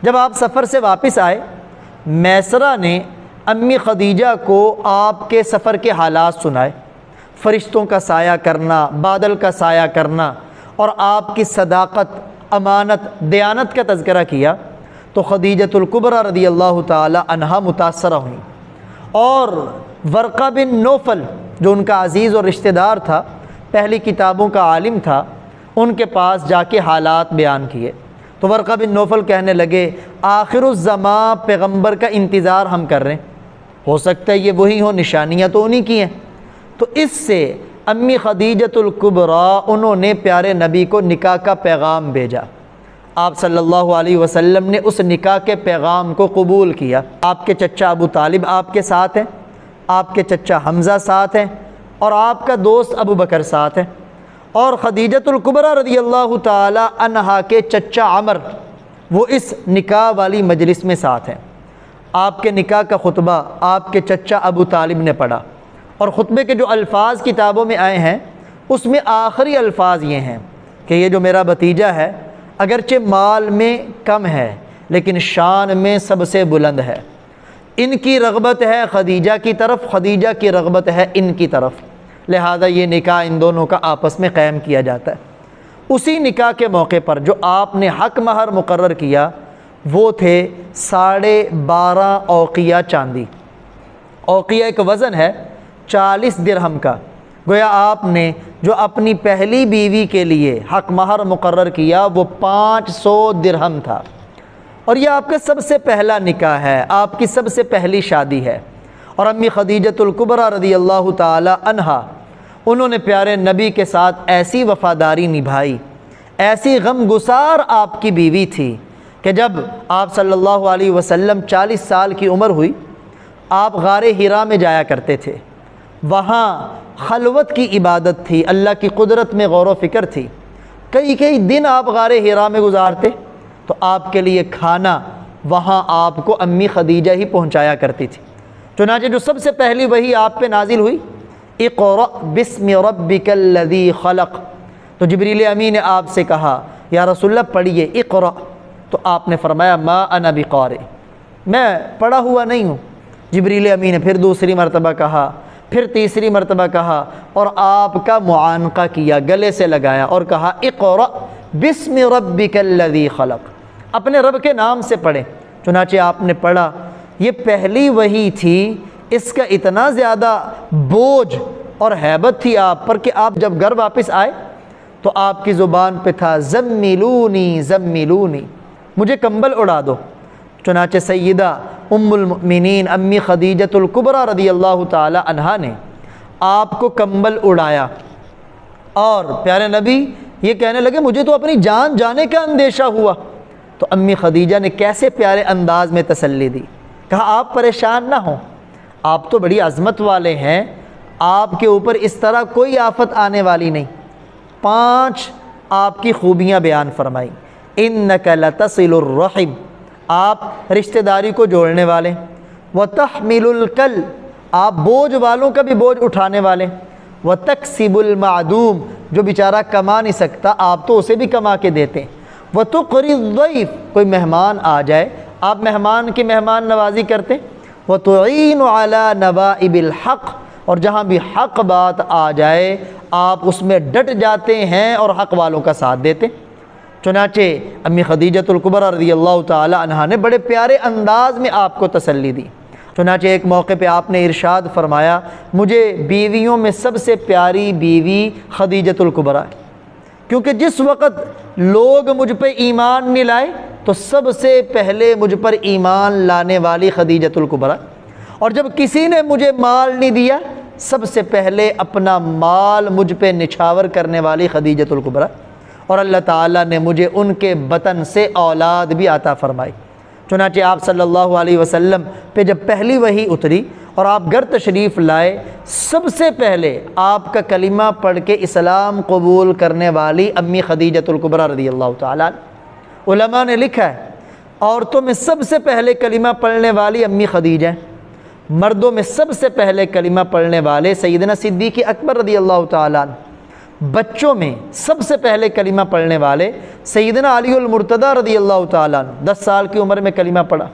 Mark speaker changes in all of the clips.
Speaker 1: جب آپ سفر سے واپس آئے، میسرہ نے امی خدیجہ کو آپ کے سفر کے حالات سنائے، فرشتوں کا سایہ کرنا، بادل کا سایہ کرنا، اور آپ کی صداقت، امانت، دیانت کا تذکرہ کیا، تو خدیجۃ الکبریٰ رضی اللہ تعالی عنہا متاثرہ ہوئیں، اور ورقہ بن نوفل جو ان کا عزیز اور رشتہ دار تھا، پہلی کتابوں کا عالم تھا، ان کے پاس جا کے حالات بیان کیے۔ تو ورقہ بن نوفل کہنے لگے آخر الزماں پیغمبر کا انتظار ہم کر رہے ہیں، ہو سکتا ہے یہ وہی ہوں، نشانیاں تو انہی کی ہیں۔ تو اس سے امی خدیجۃ الکبریٰ انہوں نے پیارے نبی کو نکاح کا پیغام بھیجا، آپ صلی اللہ علیہ وسلم نے اس نکاح کے پیغام کو قبول کیا۔ آپ کے چچا ابو طالب آپ کے ساتھ ہیں، آپ کے چچا حمزہ ساتھ ہیں، اور آپ کا دوست ابو بکر ساتھ ہیں، اور خدیجۃ الکبریٰ رضی اللہ تعالی عنہا کے چچا عمر وہ اس نکاح والی مجلس میں ساتھ ہیں۔ آپ کے نکاح کا خطبہ آپ کے چچا ابو طالب نے پڑھا، اور خطبے کے جو الفاظ کتابوں میں آئے ہیں اس میں آخری الفاظ یہ ہیں کہ یہ جو میرا بھتیجا ہے اگرچہ مال میں کم ہے لیکن شان میں سب سے بلند ہے، ان کی رغبت ہے خدیجہ کی طرف، خدیجہ کی رغبت ہے ان کی طرف، لہذا یہ نکاح ان دونوں کا آپس میں قائم کیا جاتا ہے۔ اسی نکاح کے موقع پر جو آپ نے حق مہر مقرر کیا وہ تھے 12.5 اوقیہ چاندی۔ اوقیہ ایک وزن ہے 40 درہم کا۔ گویا آپ نے جو اپنی پہلی بیوی کے لیے حق مہر مقرر کیا وہ 500 درہم تھا، اور یہ آپ کا سب سے پہلا نکاح ہے، آپ کی سب سے پہلی شادی ہے۔ اور امی خدیجۃ الکبریٰ رضی اللہ تعالی عنہا انہوں نے پیارے نبی کے ساتھ ایسی وفاداری نبھائی، ایسی غم گسار آپ کی بیوی تھی کہ جب آپ صلی اللہ علیہ وسلم 40 سال کی عمر ہوئی، آپ غار حرا میں جایا کرتے تھے، وہاں خلوت کی عبادت تھی، اللہ کی قدرت میں غور و فکر تھی، کئی دن آپ غار حرا میں گزارتے، تو آپ کے لیے کھانا وہاں آپ کو امی خدیجہ ہی پہنچایا کرتی تھی۔ چنانچہ جو سب سے پہلی وحی آپ پہ نازل ہوئی اقرأ بسم ربک الذی خلق، تو جبریل امین نے آپ سے کہا یا رسول اللہ پڑھیے اقرأ، تو آپ نے فرمایا ما انا بقارئ، میں پڑھا ہوا نہیں ہوں۔ جبریل امین نے پھر دوسری مرتبہ کہا، پھر تیسری مرتبہ کہا، اور آپ کا معانقہ کیا، گلے سے لگایا اور کہا اقرأ بسم ربک الذی خلق، اپنے رب کے نام سے پڑھیں۔ چنانچہ آپ نے پڑھا۔ یہ پہلی وحی تھی، اس کا اتنا زیادہ بوجھ اور ہیبت تھی آپ پر کہ آپ جب گھر واپس آئے تو آپ کی زبان پہ تھا زملونی زملونی، مجھے کمبل اڑا دو۔ چنانچہ سیدہ ام المؤمنین امی خدیجۃ الکبریٰ رضی اللہ تعالی عنہا نے آپ کو کمبل اڑایا، اور پیارے نبی یہ کہنے لگے مجھے تو اپنی جان جانے کا اندیشہ ہوا۔ تو امی خدیجہ نے کیسے پیارے انداز میں تسلی دی، کہا آپ پریشان نہ ہوں، آپ تو بڑی عظمت والے ہیں، آپ کے اوپر اس طرح کوئی آفت آنے والی نہیں۔ 5 آپ کی خوبیاں بیان فرمائی۔ انک لتصل الرحم، آپ رشتہ داری کو جوڑنے والے، وتحمل الکل، آپ بوجھ والوں کا بھی بوجھ اٹھانے والے، وتکسب المعدوم، جو بیچارہ کما نہیں سکتا آپ تو اسے بھی کما کے دیتے، وتقری الضیف، کوئی مہمان آ جائے آپ مہمان کی مہمان نوازی کرتے، وتعین علی نوائب الحق، اور جہاں بھی حق بات آ جائے آپ اس میں ڈٹ جاتے ہیں اور حق والوں کا ساتھ دیتے۔ چنانچہ امی خدیجۃ الکبریٰ رضی اللہ تعالی عنہا نے بڑے پیارے انداز میں آپ کو تسلی دی۔ چنانچہ ایک موقع پہ آپ نے ارشاد فرمایا مجھے بیویوں میں سب سے پیاری بیوی خدیجۃ الکبریٰ ہے، کیونکہ جس وقت لوگ مجھ پہ ایمان نہیں لائے تو سب سے پہلے مجھ پر ایمان لانے والی خدیجۃ الکبریٰ، اور جب کسی نے مجھے مال نہیں دیا سب سے پہلے اپنا مال مجھ پہ نچھاور کرنے والی خدیجۃ الکبریٰ، اور اللہ تعالیٰ نے مجھے ان کے بطن سے اولاد بھی عطا فرمائی۔ چنانچہ آپ صلی اللہ علیہ وسلم پہ جب پہلی وحی اتری اور آپ گھر تشریف لائے، سب سے پہلے آپ کا کلمہ پڑھ کے اسلام قبول کرنے والی امی خدیجۃ الکبریٰ رضی اللہ تعالیٰ عنہ۔ علماء نے لکھا ہے عورتوں میں سب سے پہلے کلمہ پڑھنے والی امی خدیجہ ہیں، مردوں میں سب سے پہلے کلمہ پڑھنے والے سیدنا صدیق اکبر رضی اللہ تعالیٰ عنہ۔ بچوں میں سب سے پہلے کلمہ پڑھنے والے سیدنا علی المرتضیٰ رضی اللہ تعالیٰ عنہ، 10 سال کی عمر میں کلمہ پڑھا۔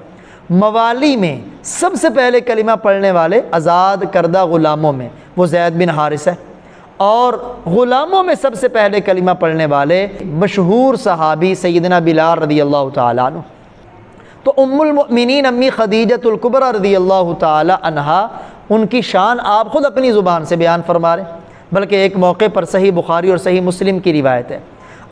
Speaker 1: موالی میں سب سے پہلے کلمہ پڑھنے والے آزاد کردہ غلاموں میں وہ زید بن حارثہ ہے، اور غلاموں میں سب سے پہلے کلمہ پڑھنے والے مشہور صحابی سیدنا بلال رضی اللہ تعالیٰ عنہ۔ تو ام المؤمنین امی خدیجۃ الکبریٰ رضی اللہ تعالیٰ عنہا، ان کی شان آپ خود اپنی زبان سے بیان فرما رہے ہیں، بلکہ ایک موقع پر صحیح بخاری اور صحیح مسلم کی روایت ہے،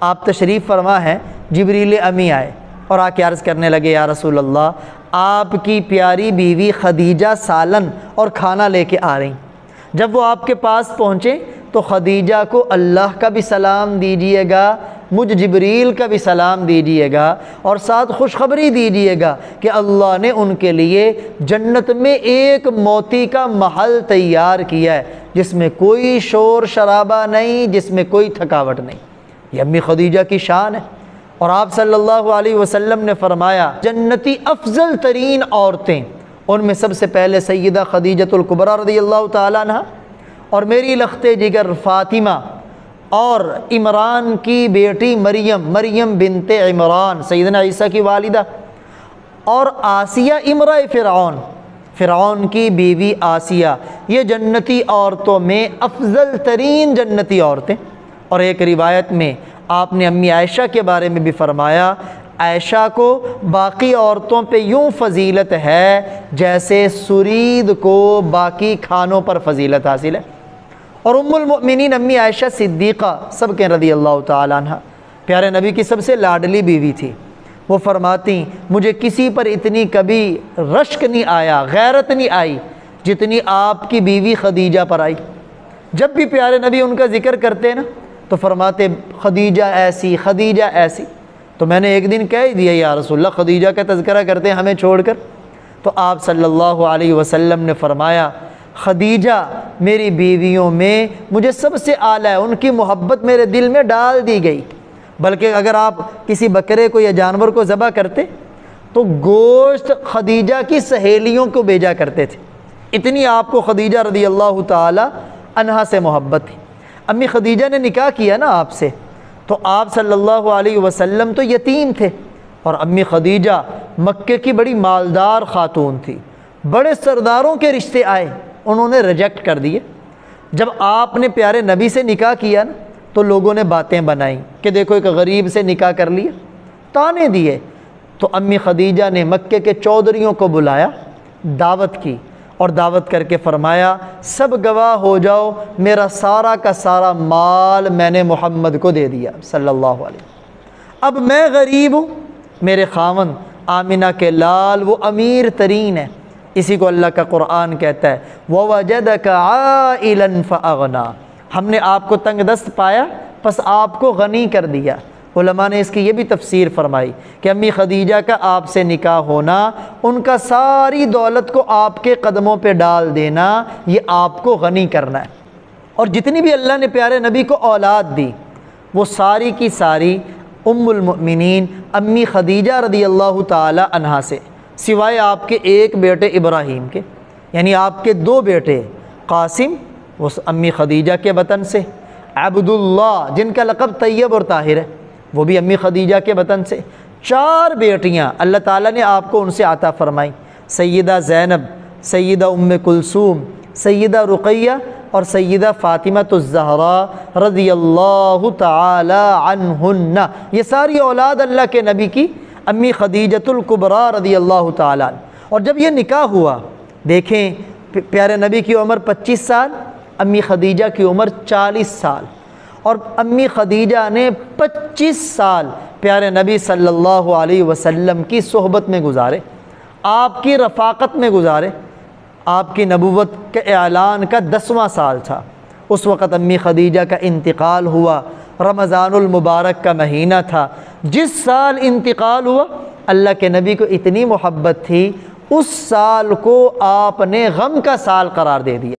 Speaker 1: آپ تشریف فرما ہیں، جبریل امی آئے اور آ کے عرض کرنے لگے یا رسول اللہ، آپ کی پیاری بیوی خدیجہ سالن اور کھانا لے کے آ رہی۔ جب وہ آپ کے پاس پہنچے تو خدیجہ کو اللہ کا بھی سلام دیجئے گا، مجھ جبریل کا بھی سلام دیجئے گا، اور ساتھ خوشخبری دیجئے گا کہ اللہ نے ان کے لیے جنت میں ایک موتی کا محل تیار کیا ہے، جس میں کوئی شور شرابہ نہیں، جس میں کوئی تھکاوٹ نہیں۔ یہ امی خدیجہ کی شان ہے۔ اور آپ صلی اللہ علیہ وسلم نے فرمایا جنتی افضل ترین عورتیں، ان میں سب سے پہلے سیدہ خدیجۃ الکبریٰ رضی اللہ تعالیٰ عنہ، اور میری لخت جگر فاطمہ، اور عمران کی بیٹی مریم بنت عمران سیدنا عیسیٰ کی والدہ، اور آسیہ امرأ فرعون کی بیوی آسیہ، یہ جنتی عورتوں میں افضل ترین جنتی عورتیں۔ اور ایک روایت میں آپ نے امی عائشہ کے بارے میں بھی فرمایا، عائشہ کو باقی عورتوں پہ یوں فضیلت ہے جیسے سرید کو باقی کھانوں پر فضیلت حاصل ہے۔ اور ام المؤمنین امی عائشہ صدیقہ سب کے رضی اللہ تعالیٰ عنہ، پیارے نبی کی سب سے لاڈلی بیوی تھی۔ وہ فرماتی مجھے کسی پر اتنی کبھی رشک نہیں آیا، غیرت نہیں آئی جتنی آپ کی بیوی خدیجہ پر آئی۔ جب بھی پیارے نبی ان کا ذکر کرتے نا تو فرماتے خدیجہ ایسی، خدیجہ ایسی۔ تو میں نے ایک دن کہہ ہی دیا یا رسول اللہ خدیجہ کا تذکرہ کرتے ہیں ہمیں چھوڑ کر، تو آپ صلی اللہ علیہ وسلم نے فرمایا خدیجہ میری بیویوں میں مجھے سب سے اعلیٰ ہے، ان کی محبت میرے دل میں ڈال دی گئی۔ بلکہ اگر آپ کسی بکرے کو یا جانور کو ذبح کرتے تو گوشت خدیجہ کی سہیلیوں کو بھیجا کرتے تھے، اتنی آپ کو خدیجہ رضی اللہ تعالی عنہا سے محبت تھی۔ امی خدیجہ نے نکاح کیا نا آپ سے، تو آپ صلی اللہ علیہ وسلم تو یتیم تھے، اور امی خدیجہ مکے کی بڑی مالدار خاتون تھی، بڑے سرداروں کے رشتے آئے، انہوں نے ریجیکٹ کر دیے۔ جب آپ نے پیارے نبی سے نکاح کیا نا تو لوگوں نے باتیں بنائیں کہ دیکھو ایک غریب سے نکاح کر لیا، تانے دیے۔ تو امی خدیجہ نے مکے کے چودھریوں کو بلایا، دعوت کی، اور دعوت کر کے فرمایا سب گواہ ہو جاؤ میرا سارا کا سارا مال میں نے محمد کو دے دیا صلی اللہ علیہ وسلم۔ اب میں غریب ہوں، میرے خاوند آمنہ کے لال وہ امیر ترین ہے۔ اسی کو اللہ کا قرآن کہتا ہے وَوَجَدَكَ عَائِلًا فَأَغْنَا، ہم نے آپ کو تنگ دست پایا پس آپ کو غنی کر دیا۔ علماء نے اس کی یہ بھی تفسیر فرمائی کہ امی خدیجہ کا آپ سے نکاح ہونا، ان کا ساری دولت کو آپ کے قدموں پہ ڈال دینا، یہ آپ کو غنی کرنا ہے۔ اور جتنی بھی اللہ نے پیارے نبی کو اولاد دی وہ ساری کی ساری ام المؤمنین امی خدیجہ رضی اللہ تعالی عنہا سے، سوائے آپ کے ایک بیٹے ابراہیم کے، یعنی آپ کے 2 بیٹے قاسم وہ امی خدیجہ کے وطن سے، عبداللہ جن کا لقب طیب اور طاہر ہے وہ بھی امی خدیجہ کے وطن سے، 4 بیٹیاں اللہ تعالیٰ نے آپ کو ان سے عطا فرمائیں، سیدہ زینب، سیدہ ام کلثوم، سیدہ رقیہ اور سیدہ فاطمہ الزہراء رضی اللہ تعالی عنہن۔ یہ ساری اولاد اللہ کے نبی کی امی خدیجۃ الکبریٰ رضی اللہ تعالی عنہ۔ اور جب یہ نکاح ہوا، دیکھیں پیارے نبی کی عمر 25 سال، امی خدیجہ کی عمر 40 سال، اور امی خدیجہ نے 25 سال پیارے نبی صلی اللہ علیہ وسلم کی صحبت میں گزارے، آپ کی رفاقت میں گزارے۔ آپ کی نبوت کے اعلان کا 10واں سال تھا، اس وقت امی خدیجہ کا انتقال ہوا، رمضان المبارک کا مہینہ تھا۔ جس سال انتقال ہوا اللہ کے نبی کو اتنی محبت تھی، اس سال کو آپ نے غم کا سال قرار دے دیا۔